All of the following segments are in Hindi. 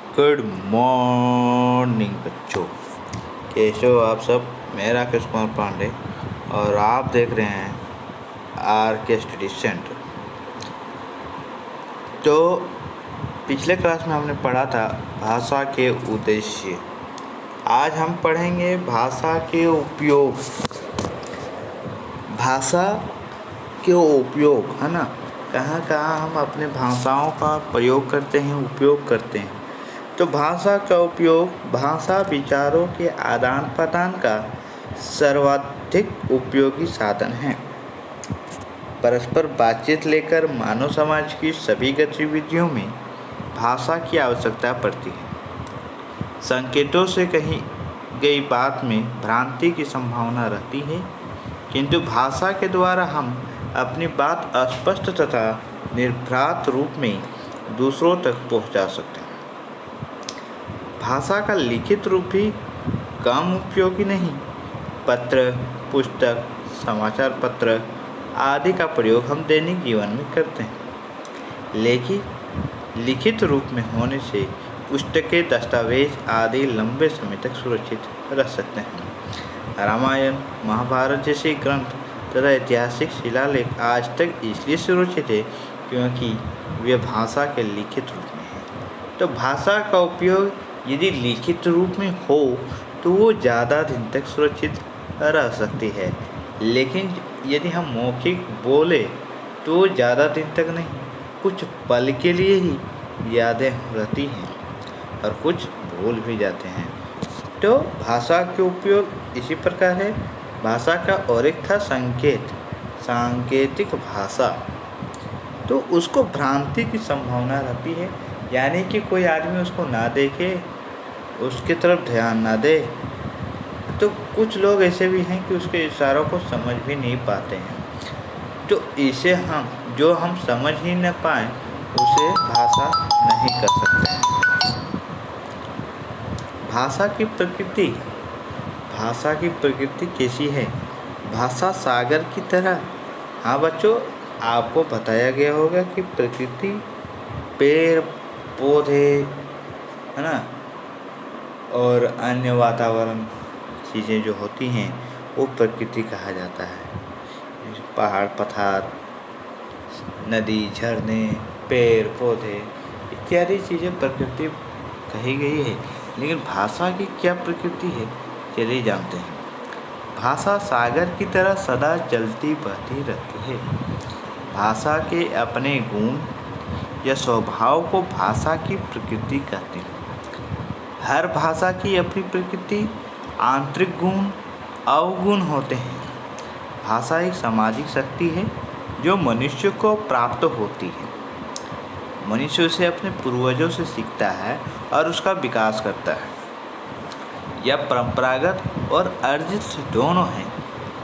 गुड मॉर्निंग बच्चों, कैसे हो आप सब। मैं राकेश कुमार पांडे और आप देख रहे हैं आर के स्टडी सेंटर। तो पिछले क्लास में हमने पढ़ा था भाषा के उद्देश्य। आज हम पढ़ेंगे भाषा के उपयोग। भाषा के उपयोग है ना, कहाँ कहाँ हम अपने भाषाओं का प्रयोग करते हैं, उपयोग करते हैं। तो भाषा का उपयोग भाषा विचारों के आदान प्रदान का सर्वाधिक उपयोगी साधन है। परस्पर बातचीत लेकर मानव समाज की सभी गतिविधियों में भाषा की आवश्यकता पड़ती है। संकेतों से कही गई बात में भ्रांति की संभावना रहती है, किंतु भाषा के द्वारा हम अपनी बात स्पष्ट तथा निर्भ्रात रूप में दूसरों तक पहुंचा सकते हैं। भाषा का लिखित रूप भी कम उपयोगी नहीं। पत्र, पुस्तक, समाचार पत्र आदि का प्रयोग हम दैनिक जीवन में करते हैं, लेकिन लिखित रूप में होने से पुस्तकें, दस्तावेज आदि लंबे समय तक सुरक्षित रह सकते हैं। रामायण, महाभारत जैसे ग्रंथ तथा ऐतिहासिक शिलालेख आज तक इसलिए सुरक्षित है क्योंकि वे भाषा के लिखित रूप में हैं। तो भाषा का उपयोग यदि लिखित रूप में हो तो वो ज़्यादा दिन तक सुरक्षित रह सकती है, लेकिन यदि हम मौखिक बोले तो ज़्यादा दिन तक नहीं, कुछ पल के लिए ही यादें रहती हैं और कुछ भूल भी जाते हैं। तो भाषा के उपयोग इसी प्रकार है। भाषा का और एक था सांकेतिक भाषा। तो उसको भ्रांति की संभावना रहती है, यानी कि कोई आदमी उसको ना देखे, उसकी तरफ ध्यान ना दे। तो कुछ लोग ऐसे भी हैं कि उसके इशारों को समझ भी नहीं पाते हैं। तो इसे हम समझ ही न पाए उसे भाषा नहीं कर सकते हैं। भाषा की प्रकृति कैसी है? भाषा सागर की तरह। हाँ बच्चों, आपको बताया गया होगा कि प्रकृति पेड़ पौधे है ना, और अन्य वातावरण चीज़ें जो होती हैं वो प्रकृति कहा जाता है। पहाड़, पठार, नदी, झरने, पेड़ पौधे इत्यादि चीज़ें प्रकृति कही गई है। लेकिन भाषा की क्या प्रकृति है, चलिए जानते हैं। भाषा सागर की तरह सदा चलती बहती रहती है। भाषा के अपने गुण या स्वभाव को भाषा की प्रकृति कहते हैं। हर भाषा की अपनी प्रकृति, आंतरिक गुण, अवगुण होते हैं। भाषा एक सामाजिक शक्ति है जो मनुष्य को प्राप्त होती है। मनुष्य उसे अपने पूर्वजों से सीखता है और उसका विकास करता है। यह परंपरागत और अर्जित दोनों है।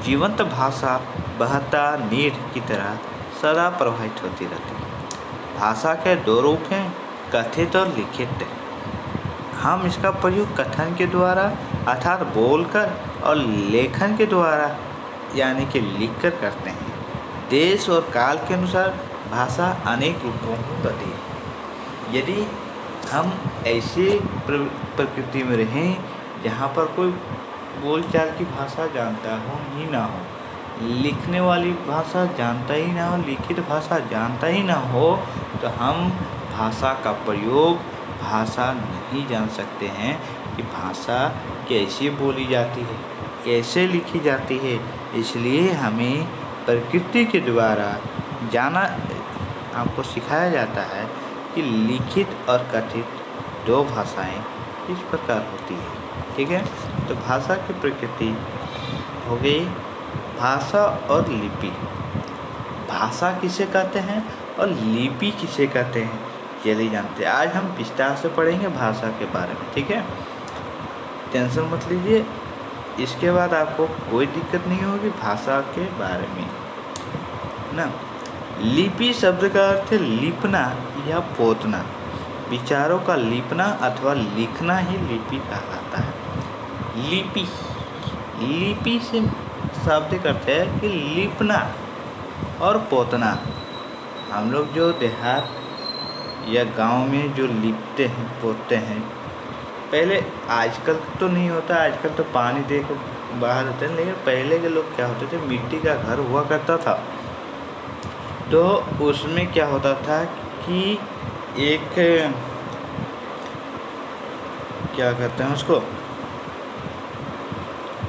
जीवंत भाषा बहता नीर की तरह सदा प्रवाहित होती रहती है। भाषा के दो रूप हैं, कथित और लिखित। हम इसका प्रयोग कथन के द्वारा अर्थात बोलकर और लेखन के द्वारा यानी कि लिखकर करते हैं। देश और काल के अनुसार भाषा अनेक रूपों में बदली है। यदि हम ऐसे प्रकृति में रहें जहाँ पर कोई बोलचाल की भाषा जानता हो ही ना हो, लिखने वाली भाषा जानता ही ना हो, लिखित भाषा जानता ही ना हो, तो हम भाषा का प्रयोग, भाषा नहीं जान सकते हैं कि भाषा कैसे बोली जाती है, कैसे लिखी जाती है। इसलिए हमें प्रकृति के द्वारा हमको सिखाया जाता है कि लिखित और कथित दो भाषाएं इस प्रकार होती है। ठीक है, तो भाषा की प्रकृति हो गई भाषा और लिपि। भाषा किसे कहते हैं और लिपि किसे कहते हैं, चलिए जानते हैं। आज हम विस्तार से पढ़ेंगे भाषा के बारे में। ठीक है, टेंशन मत लीजिए, इसके बाद आपको कोई दिक्कत नहीं होगी भाषा के बारे में ना। लिपि शब्द का अर्थ है लिपना या पोतना। विचारों का लिपना अथवा लिखना ही लिपि कहलाता है। लिपि से शाब्दिक अर्थ है कि लिपना और पोतना। हम लोग जो देहात या गांव में जो लिपते हैं पोतते हैं, पहले, आजकल तो नहीं होता, आजकल तो पानी दे के बाहर होते हैं, लेकिन पहले के लोग क्या होते थे, मिट्टी का घर हुआ करता था। तो उसमें क्या होता था कि एक, क्या कहते हैं उसको,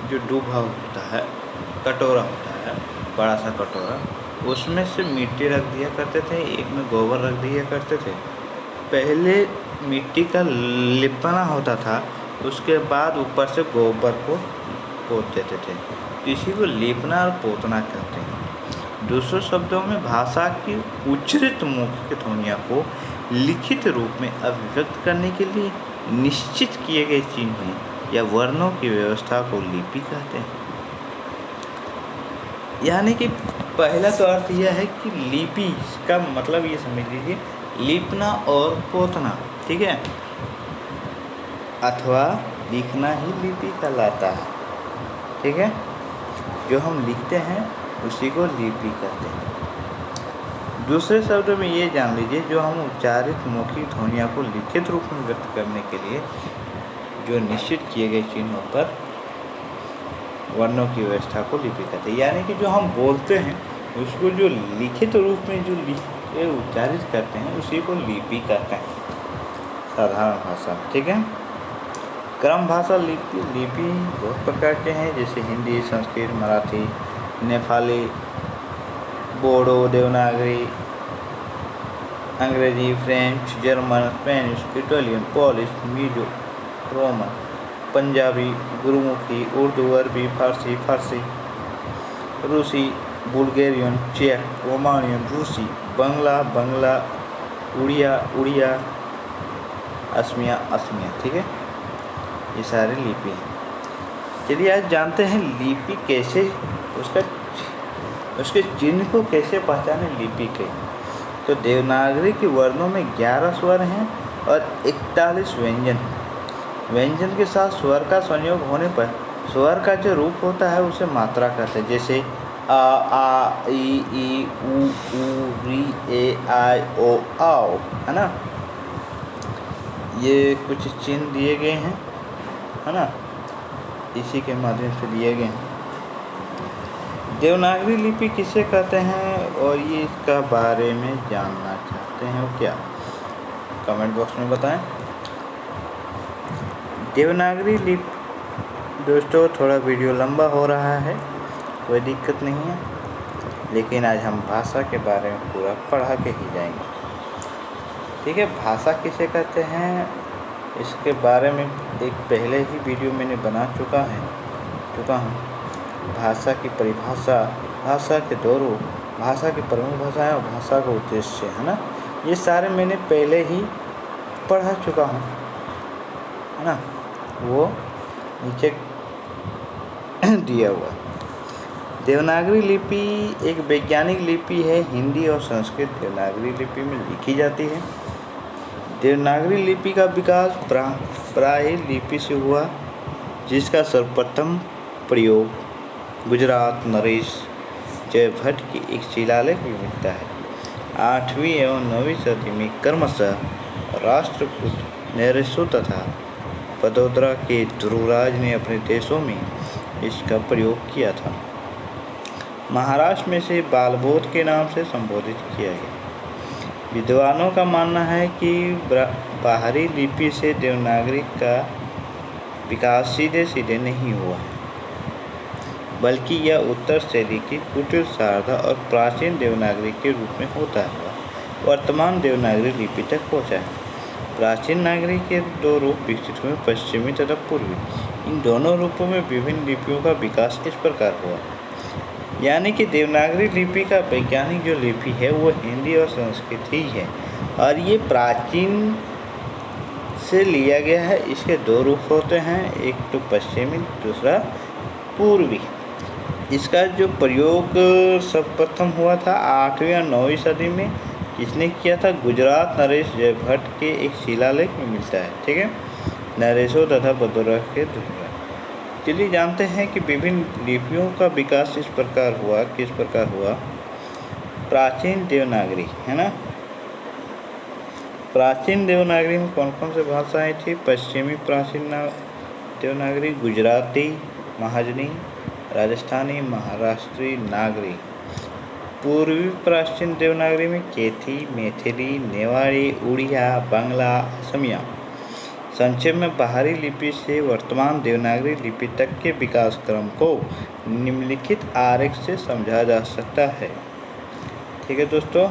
जो डूबा होता है, कटोरा होता है, बड़ा सा कटोरा, उसमें से मिट्टी रख दिया करते थे, एक में गोबर रख दिया करते थे। पहले मिट्टी का लिपना होता था, उसके बाद ऊपर से गोबर को पोत देते थे। इसी को लिपना और पोतना कहते हैं। दूसरे शब्दों में भाषा की उच्चरित मौखिक ध्वनियों को लिखित रूप में अभिव्यक्त करने के लिए निश्चित किए गए चिन्हों या वर्णों की व्यवस्था को लिपि कहते हैं। यानी कि पहला तो अर्थ यह है कि लिपि का मतलब ये समझ लीजिए, लिपना और पोतना, ठीक है, अथवा लिखना ही लिपि कहलाता है, ठीक है। जो हम लिखते हैं उसी को लिपि कहते हैं। दूसरे शब्दों में ये जान लीजिए, जो हम उच्चारित मौखिक ध्वनियों को लिखित रूप में व्यक्त करने के लिए जो निश्चित किए गए चिन्हों पर वर्णों की व्यवस्था को लिपि कहते हैं। यानी कि जो हम बोलते हैं उसको जो लिखित रूप में जो उच्चारित करते हैं उसी को लिपि कहते हैं, साधारण भाषा, ठीक है। क्रम भाषा लिपि बहुत प्रकार के हैं, जैसे हिंदी, संस्कृत, मराठी, नेपाली, बोडो, देवनागरी, अंग्रेजी, French, German, Spanish, Italian, Polish, Mizo, Roman, Punjabi, Gurmukhi, Urdu, अरबी, फारसी, रूसी, बुल्गेरियन, चेक, रोमानियन, रूसी, बंगला, उड़िया, असमिया, ठीक है। ये सारे लिपि हैं। चलिए आज जानते हैं लिपि कैसे, उसके चिन्ह को कैसे पहचाने लिपि के। तो देवनागरी के वर्णों में 11 स्वर हैं और 41 व्यंजन के साथ स्वर का संयोग होने पर स्वर का जो रूप होता है उसे मात्रा कहते हैं। जैसे आ, ई, उ, री, ए, आई, ओ, आओ, है ना। ये कुछ चिन्ह दिए गए हैं, है ना, इसी के माध्यम से दिए गए हैं। देवनागरी लिपि किसे कहते हैं और ये इसका बारे में जानना चाहते हैं क्या, कमेंट बॉक्स में बताएं। देवनागरी लिपि, दोस्तों थोड़ा वीडियो लंबा हो रहा है, कोई दिक्कत नहीं है, लेकिन आज हम भाषा के बारे में पूरा पढ़ा के ही जाएंगे, ठीक है। भाषा किसे कहते हैं इसके बारे में एक पहले ही वीडियो मैंने बना चुका हूँ। भाषा की परिभाषा, भाषा के दो रूप, भाषा की प्रमुख भाषाएं और भाषा का उद्देश्य, है ना, ये सारे मैंने पहले ही पढ़ा चुका हूँ, है ना, वो नीचे दिया हुआ। देवनागरी लिपि एक वैज्ञानिक लिपि है, हिंदी और संस्कृत देवनागरी लिपि में लिखी जाती है। देवनागरी लिपि का विकास ब्राह्मी लिपि से हुआ, जिसका सर्वप्रथम प्रयोग गुजरात नरेश जयभट्ट की एक शिलालेख में मिलता है। 8वीं एवं 9वीं सदी में क्रमशः राष्ट्रकूट नरेशों तथा बड़ौदा के ध्रुवराज ने अपने देशों में इसका प्रयोग किया था। महाराष्ट्र में से बालबोध के नाम से संबोधित किया गया। विद्वानों का मानना है कि बाहरी लिपि से देवनागरी का विकास सीधे नहीं हुआ है, बल्कि यह उत्तर शैली की कुटिल, शारदा और प्राचीन देवनागरी के रूप में होता हुआ वर्तमान देवनागरी लिपि तक पहुँचा है। प्राचीन नागरी के दो रूप विकसित हुए, पश्चिमी तथा पूर्वी। इन दोनों रूपों में विभिन्न लिपियों का विकास इस प्रकार हुआ, यानी कि देवनागरी लिपि का वैज्ञानिक जो लिपि है वो हिंदी और संस्कृत ही है, और ये प्राचीन से लिया गया है। इसके दो रूप होते हैं, एक तो पश्चिमी, दूसरा पूर्वी। इसका जो प्रयोग सर्वप्रथम हुआ था 8वीं और 9वीं सदी में, इसने किया था गुजरात नरेश जयभट्ट के एक शिलालेख में मिलता है, ठीक है, नरेशों तथा बड़ौदा के ध्रुवराज। चलिए जानते हैं कि विभिन्न लिपियों का विकास किस प्रकार हुआ। प्राचीन देवनागरी, है ना, प्राचीन देवनागरी में कौन कौन सी भाषाएं थी? पश्चिमी प्राचीन देवनागरी, गुजराती, महाजनी, राजस्थानी, महाराष्ट्री, नागरी। पूर्वी प्राचीन देवनागरी में केथी, मैथिली, नेवाड़ी, उड़िया, बांग्ला, असमिया। संक्षेप में बाहरी लिपि से वर्तमान देवनागरी लिपि तक के विकास क्रम को निम्नलिखित आरेख से समझा जा सकता है। ठीक है दोस्तों,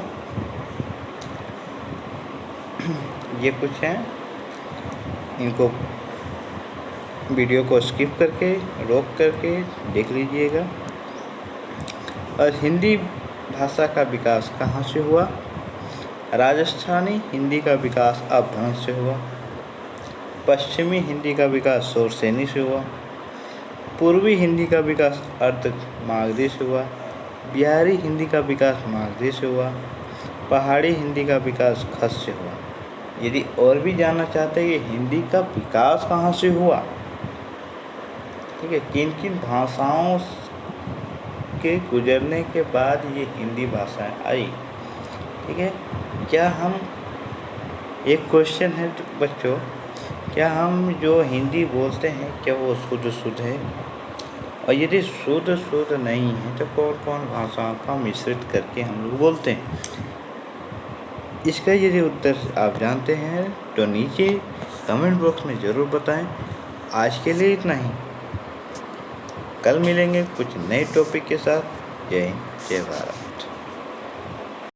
ये कुछ हैं, इनको वीडियो को स्किप करके रोक करके देख लीजिएगा। और हिंदी भाषा का विकास कहाँ से हुआ? राजस्थानी हिंदी का विकास अपभ्रंश से हुआ। पश्चिमी हिंदी का विकास शोरसेनी से हुआ। पूर्वी हिंदी का विकास अर्ध मागधी से हुआ। बिहारी हिंदी का विकास मागधी से हुआ। पहाड़ी हिंदी का विकास खस से हुआ। यदि और भी जानना चाहते हैं कि हिंदी का विकास कहाँ से हुआ, ठीक है, किन किन भाषाओं के गुजरने के बाद ये हिंदी भाषाएं आई, ठीक है, क्या हम, एक क्वेश्चन है बच्चों, क्या हम जो हिंदी बोलते हैं क्या वो शुद्ध है? और यदि शुद्ध नहीं है तो कौन कौन भाषाओं का मिश्रित करके हम लोग बोलते हैं? इसका यदि उत्तर आप जानते हैं तो नीचे कमेंट बॉक्स में ज़रूर बताएं। आज के लिए इतना ही, कल मिलेंगे कुछ नए टॉपिक के साथ। जय हिंद, जय भारत।